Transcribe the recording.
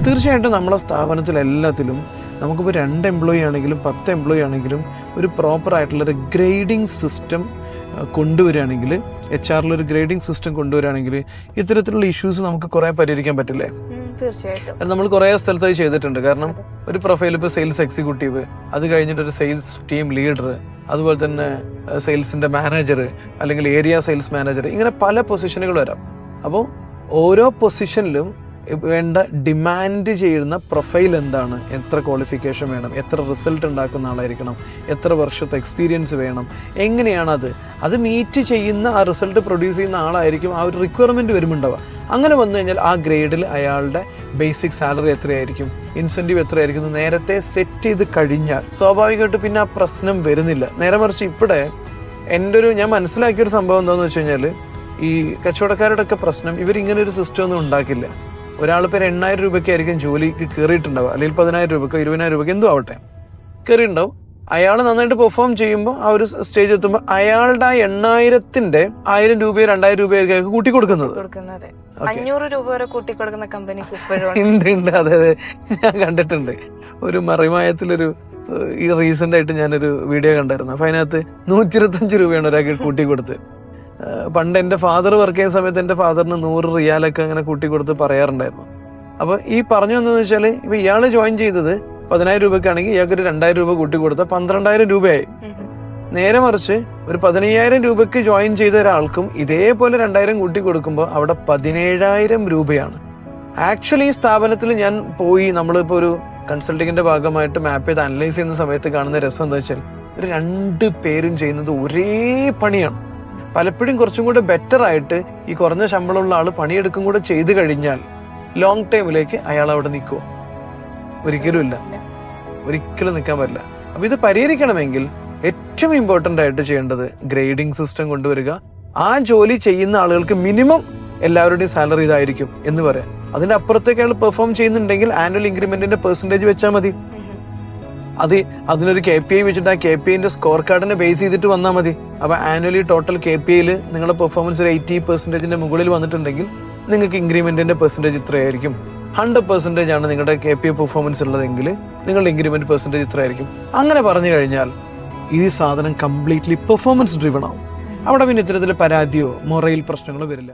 തീർച്ചയായിട്ടും നമ്മളെ സ്ഥാപനത്തിൽ എല്ലാത്തിലും നമുക്കിപ്പോൾ 2 എംപ്ലോയി ആണെങ്കിലും 10 എംപ്ലോയി ആണെങ്കിലും ഒരു പ്രോപ്പറായിട്ടുള്ളൊരു ഗ്രേഡിംഗ് സിസ്റ്റം കൊണ്ടുവരികയാണെങ്കിൽ, HR ഒരു ഗ്രേഡിംഗ് സിസ്റ്റം കൊണ്ടുവരികയാണെങ്കിൽ ഇത്തരത്തിലുള്ള ഇഷ്യൂസ് നമുക്ക് കുറേ പരിഹരിക്കാൻ പറ്റില്ലേ? തീർച്ചയായിട്ടും നമ്മൾ കുറേ സ്ഥലത്തായി ചെയ്തിട്ടുണ്ട്. കാരണം ഒരു പ്രൊഫൈൽ ഇപ്പോൾ സെയിൽസ് എക്സിക്യൂട്ടീവ്, അത് കഴിഞ്ഞിട്ട് ഒരു സെയിൽസ് ടീം ലീഡർ, അതുപോലെ തന്നെ സെയിൽസിൻ്റെ മാനേജർ അല്ലെങ്കിൽ ഏരിയ സെയിൽസ് മാനേജർ, ഇങ്ങനെ പല പൊസിഷനുകൾ വരാം. അപ്പോൾ ഓരോ പൊസിഷനിലും വേണ്ട ഡിമാൻഡ് ചെയ്യുന്ന പ്രൊഫൈൽ എന്താണ്, എത്ര ക്വാളിഫിക്കേഷൻ വേണം, എത്ര റിസൾട്ട് ഉണ്ടാക്കുന്ന ആളായിരിക്കണം, എത്ര വർഷത്തെ എക്സ്പീരിയൻസ് വേണം, എങ്ങനെയാണത് അത് മീറ്റ് ചെയ്യുന്ന ആ റിസൾട്ട് പ്രൊഡ്യൂസ് ചെയ്യുന്ന ആളായിരിക്കും ആ ഒരു റിക്വയർമെൻറ്റ് വരുമുണ്ടാവുക. അങ്ങനെ വന്നു കഴിഞ്ഞാൽ ആ ഗ്രേഡിൽ അയാളുടെ ബേസിക് സാലറി എത്രയായിരിക്കും, ഇൻസെൻറ്റീവ് എത്രയായിരിക്കും എന്ന് നേരത്തെ സെറ്റ് ചെയ്ത് കഴിഞ്ഞാൽ സ്വാഭാവികമായിട്ട് പിന്നെ ആ പ്രശ്നം വരുന്നില്ല. നേരെ മറിച്ച് ഇവിടെ ഞാൻ മനസ്സിലാക്കിയൊരു സംഭവം എന്താണെന്ന് വെച്ച് കഴിഞ്ഞാൽ, ഈ കച്ചവടക്കാരുടെ ഒക്കെ പ്രശ്നം, ഇവരിങ്ങനെ ഒരു സിസ്റ്റം ഒന്നും ഉണ്ടാക്കില്ല. ഒരാളിപ്പോൾ 8,000 രൂപയ്ക്കായിരിക്കും ജോലിക്ക് കയറിയിട്ടുണ്ടാവുക, അല്ലെങ്കിൽ 10,000 രൂപയ്ക്കോ 20,000 രൂപയ്ക്ക് എന്തോ ആവട്ടെ കയറിയിട്ടുണ്ടാവും. അയാൾ നന്നായിട്ട് പെർഫോം ചെയ്യുമ്പോൾ ആ ഒരു സ്റ്റേജ് എത്തുമ്പോൾ അയാളുടെ ആ 8,000-ന്റെ 1,000 രൂപയോ 2,000 രൂപയായിരിക്കും കൂട്ടി കൊടുക്കുന്നത്. 500 രൂപ വരെ കൂട്ടി കൊടുക്കുന്ന കമ്പനീസ് ഉണ്ട്. അതെ, ഞാൻ കണ്ടിട്ടുണ്ട്. ഒരു മറിമായത്തിലൊരു ഈ റീസെന്റ് ആയിട്ട് ഞാനൊരു വീഡിയോ കണ്ടായിരുന്നു. അപ്പൊ അതിനകത്ത് 125 രൂപയാണ് ഒരാൾക്ക് കൂട്ടി കൊടുത്ത്. പണ്ട് എൻ്റെ ഫാദർ വർക്ക് ചെയ്യുന്ന സമയത്ത് എൻ്റെ ഫാദറിന് 100 റിയാലൊക്കെ അങ്ങനെ കൂട്ടി കൊടുത്ത് പറയാറുണ്ടായിരുന്നു. അപ്പോൾ ഈ പറഞ്ഞു വന്നതെന്ന് വെച്ചാൽ, ഇപ്പൊ ഇയാൾ ജോയിൻ ചെയ്തത് 10,000 രൂപയ്ക്കാണെങ്കിൽ ഇയാൾക്കൊരു 2,000 രൂപ കൂട്ടി കൊടുത്താൽ 12,000 രൂപയായി. നേരെ മറിച്ച് ഒരു 15,000 രൂപയ്ക്ക് ജോയിൻ ചെയ്ത ഒരാൾക്കും ഇതേപോലെ 2,000 കൂട്ടി കൊടുക്കുമ്പോൾ അവിടെ 17,000 രൂപയാണ്. ആക്ച്വലി ഈ സ്ഥാപനത്തിൽ ഞാൻ പോയി, നമ്മളിപ്പോൾ ഒരു കൺസൾട്ടിങ്ങിന്റെ ഭാഗമായിട്ട് മാപ്പ് ചെയ്ത് അനലൈസ് ചെയ്യുന്ന സമയത്ത് കാണുന്ന രസം എന്താ വെച്ചാൽ, ഒരു 2 പേരും ചെയ്യുന്നത് ഒരേ പണിയാണ്. പലപ്പോഴും കുറച്ചും കൂടെ ബെറ്റർ ആയിട്ട് ഈ കുറഞ്ഞ ശമ്പളമുള്ള ആൾ പണിയെടുക്കും കൂടെ ചെയ്തു കഴിഞ്ഞാൽ ലോങ് ടൈമിലേക്ക് അയാൾ അവിടെ നിൽക്കുമോ? ഒരിക്കലും ഇല്ല, ഒരിക്കലും നിൽക്കാൻ പറ്റില്ല. അപ്പൊ ഇത് പരിഹരിക്കണമെങ്കിൽ ഏറ്റവും ഇമ്പോർട്ടൻ്റ് ആയിട്ട് ചെയ്യേണ്ടത് ഗ്രേഡിംഗ് സിസ്റ്റം കൊണ്ടുവരിക. ആ ജോലി ചെയ്യുന്ന ആളുകൾക്ക് മിനിമം എല്ലാവരുടെയും സാലറി ഇതായിരിക്കും എന്ന് പറയാം. അതിന്റെ അപ്പുറത്തേക്ക് അയാൾ പെർഫോം ചെയ്യുന്നുണ്ടെങ്കിൽ ആനുവൽ ഇൻക്രിമെന്റിന്റെ പെർസെന്റേജ് വെച്ചാൽ മതി. അതിനൊരു KPI വെച്ചിട്ട് ആ KPIന്റെ സ്കോർ കാർഡിനെ ബേസ് ചെയ്തിട്ട് വന്നാൽ മതി. അപ്പൊ ആനുവലി ടോട്ടൽ KPIയിൽ നിങ്ങളുടെ പെർഫോമൻസ് ഒരു 80% മുകളിൽ വന്നിട്ടുണ്ടെങ്കിൽ നിങ്ങൾക്ക് ഇൻക്രിമെന്റിന്റെ പെർസെന്റേജ് ഇത്രയായിരിക്കും. 100% ആണ് നിങ്ങളുടെ KPI പെർഫോമൻസ് ഉള്ളതെങ്കിൽ നിങ്ങളുടെ ഇൻക്രിമെന്റ് പെർസെന്റേജ് ഇത്രയായിരിക്കും. അങ്ങനെ പറഞ്ഞു കഴിഞ്ഞാൽ ഈ സാധനം കംപ്ലീറ്റ്ലി പെർഫോമൻസ് ഡ്രിവൺ ആവും. അവിടെ പിന്നെ ഇത്തരത്തിലെ പരാതിയോ മൊറയിൽ പ്രശ്നങ്ങളോ വരില്ല.